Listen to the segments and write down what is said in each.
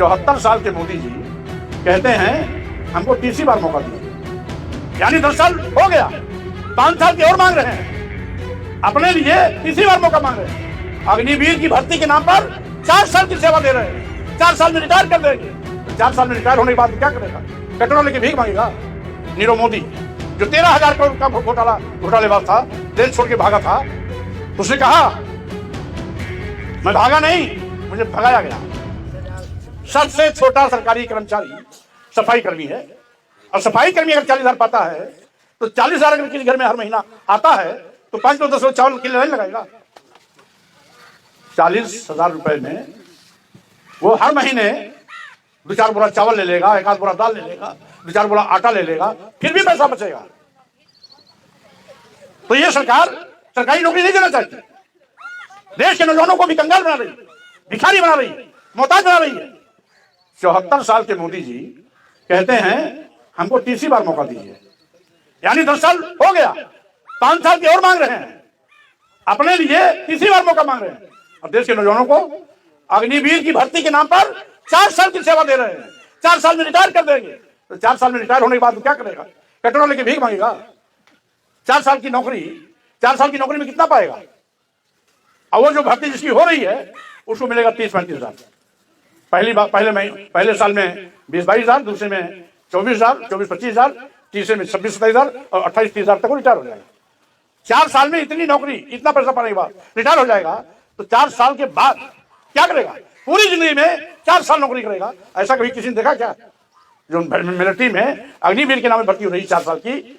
74 साल के मोदी जी कहते हैं हमको तीसरी बार मौका दिया, यानी 10 साल हो गया, 5 साल की और मांग रहे हैं, अपने लिए तीसरी बार मौका मांग रहे हैं। अग्निवीर की भर्ती के नाम पर 4 साल की सेवा दे रहे हैं, 4 साल में रिटायर कर देंगे। तो 4 साल में रिटायर होने के बाद क्या करेगा? पेट्रोल लेके भीख मांगेगा। नीरव मोदी जो 13,000 करोड़ का घोटालेबाज था, देश छोड़ के भागा था, उसने कहा मैं भागा नहीं, मुझे भगाया गया। सबसे छोटा सरकारी कर्मचारी सफाई कर्मी है, और सफाई कर्मी अगर 40,000 पाता है तो 40,000 अगर किसी घर में हर महीना आता है तो 5 तो 10 चावल के लिए नहीं लगाएगा। 40,000 रुपए में वो हर महीने 2-4 बोरा चावल ले लेगा, 1 आध बोरा दाल ले लेगा, 2-4 बोरा आटा ले लेगा, फिर भी पैसा बचेगा। तो ये सरकार सरकारी नौकरी नहीं देना चाहती, देश के नौजवानों को भी कंगाल बना रही है, भिखारी बना रही है, मोहताज बना रही है। 74 साल के मोदी जी कहते हैं हमको तीसरी बार मौका दीजिए, यानी 10 साल हो गया, 5 साल की और मांग रहे हैं, अपने लिए तीसरी बार मौका मांग रहे हैं। और देश के नौजवानों को अग्निवीर की भर्ती के नाम पर 4 साल की सेवा दे रहे हैं, 4 साल में रिटायर कर देंगे। तो 4 साल में रिटायर होने के बाद क्या करेगा? पेट्रोल लेके भीख मांगेगा। 4 साल की नौकरी में कितना पाएगा? और वो जो भर्ती जिसकी हो रही है उसको मिलेगा 30-35 हजार। पहले साल में 20-22 हजार, दूसरे में 24-25 हजार, तीसरे में 26-27 हजार और 28-30 हजार तक वो रिटायर हो जाएगा। 4 साल में इतनी नौकरी, इतना पैसा पाने के बाद रिटायर हो जाएगा। तो 4 साल के बाद क्या करेगा? पूरी जिंदगी में 4 साल नौकरी करेगा। ऐसा कभी किसी ने देखा क्या? जो मिलिट्री में अग्निवीर के नाम में भर्ती हो रही 4 साल की,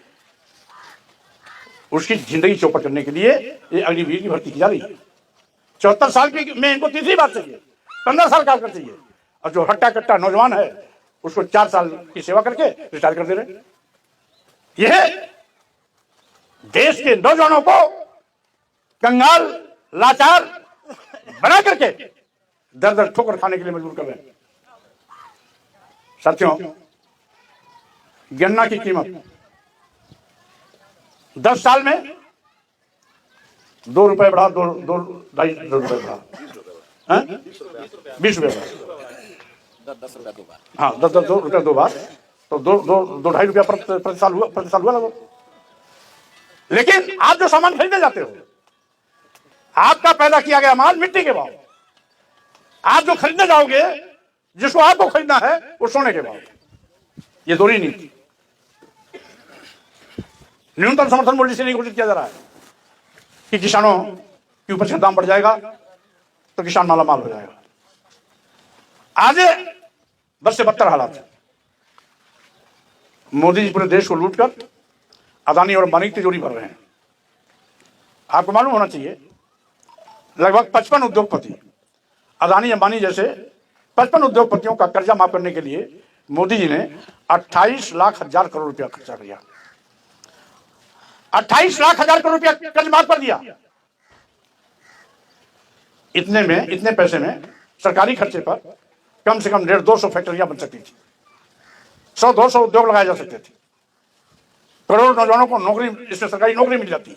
उसकी जिंदगी चौपट करने के लिए ये अग्निवीर की भर्ती की जा रही है। 74 साल की में इनको तीसरी बार चाहिए, 15 साल का चाहिए, और जो हट्टा कट्टा नौजवान है उसको 4 साल की सेवा करके रिटायर कर दे रहे। यह देश के नौजवानों को कंगाल, लाचार बना करके दर दर ठोकर खाने के लिए मजबूर कर रहे हैं। साथियों, गन्ना की कीमत 10 साल में 2 रुपए बढ़ा, 2-2.5 रुपए बढ़ा, 20 रुपए बढ़ा, 10 रुपया 2 बार, हाँ 10 रुपया 2 बार, तो 2-2.5 रुपया प्रति साल हुआ लगभग। लेकिन आप जो सामान खरीदने जाते हो, आपका पैदा किया गया माल मिट्टी के भाव, आप जो खरीदने जाओगे, जिसको आपको खरीदना है वो सोने के भाव। ये दोहरी नीति। न्यूनतम समर्थन मूल्य से नहीं घोषित किया जा रहा है कि किसानों की उपज का दाम बढ़ जाएगा तो किसान माला माल हो जाएगा। आज बस से बदतर हालात है। मोदी जी पूरे देश को लूटकर अदानी और अंबानी की तिजोरी भर रहे हैं। आपको मालूम होना चाहिए, लगभग 55 उद्योगपति, अदानी अंबानी जैसे 55 उद्योगपतियों का कर्जा माफ करने के लिए मोदी जी ने 28 लाख हजार करोड़ रुपया खर्चा किया। 28 लाख हजार करोड़ रुपया कर्ज माफ कर दिया। इतने पैसे में सरकारी खर्चे पर कम से कम 150-200 फैक्ट्रियां बन सकती थी, 100-200 उद्योग लगाए जा सकते थे, करोड़ों नौजवानों को नौकरी, इसमें सरकारी नौकरी मिल जाती।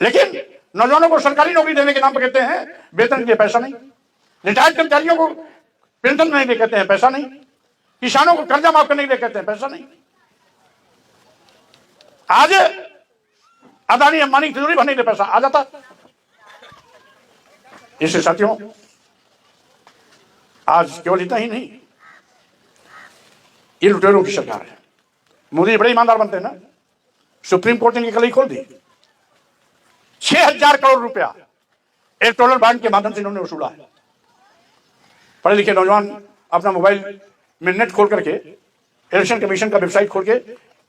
लेकिन नौजवानों को सरकारी नौकरी देने के नाम पर कहते हैं वेतन के लिए पैसा नहीं, रिटायर्ड कर्मचारियों को पेंशन नहीं दे कहते हैं पैसा नहीं, किसानों को कर्जा माफ करने के लिए कहते हैं पैसा नहीं। आज अदानी अंबानी की तिजोरी भरने के लिए पैसा आ जाता। इससे साथियों, आज केवल इतना ही नहीं, ये लुटेरों की सरकार है। मोदी बड़े ईमानदार बनते हैं ना, सुप्रीम कोर्ट ने कल ही खोल दी। 6,000 करोड़ रुपया इलेक्टोरल बॉन्ड के माध्यम से इन्होंने वसूला है। पढ़े लिखे नौजवान अपना मोबाइल में नेट खोल करके इलेक्शन कमीशन का वेबसाइट खोल के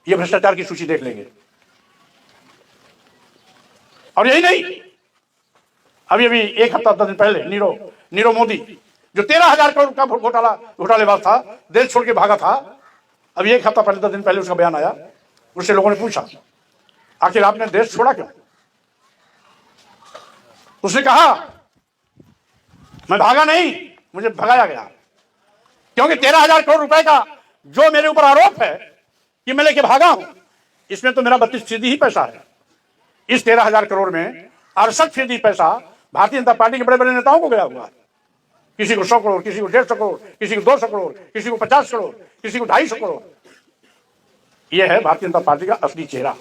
ये भ्रष्टाचार की सूची देख लेंगे। और यही नहीं, अभी 1 हफ्ता 10 दिन पहले नीरव मोदी जो 13,000 करोड़ का घोटालेबाज था, देश छोड़ के भागा था, अभी 1 हफ्ता पहले 10 दिन पहले उसका बयान आया। उससे लोगों ने पूछा आखिर आपने देश छोड़ा क्यों? उसने कहा मैं भागा नहीं, मुझे भगाया गया, क्योंकि 13,000 करोड़ रुपए का जो मेरे ऊपर आरोप है कि मैं लेके भागा हूं, इसमें तो मेरा 32% ही पैसा है। इस 13,000 करोड़ में 68% पैसा भारतीय जनता पार्टी के बड़े बड़े नेताओं को गया हुआ है। किसी को 100 करोड़, किसी को 150 करोड़, किसी को 200 करोड़, किसी को 50 करोड़, किसी को 250 करोड़। यह है भारतीय जनता पार्टी का असली चेहरा।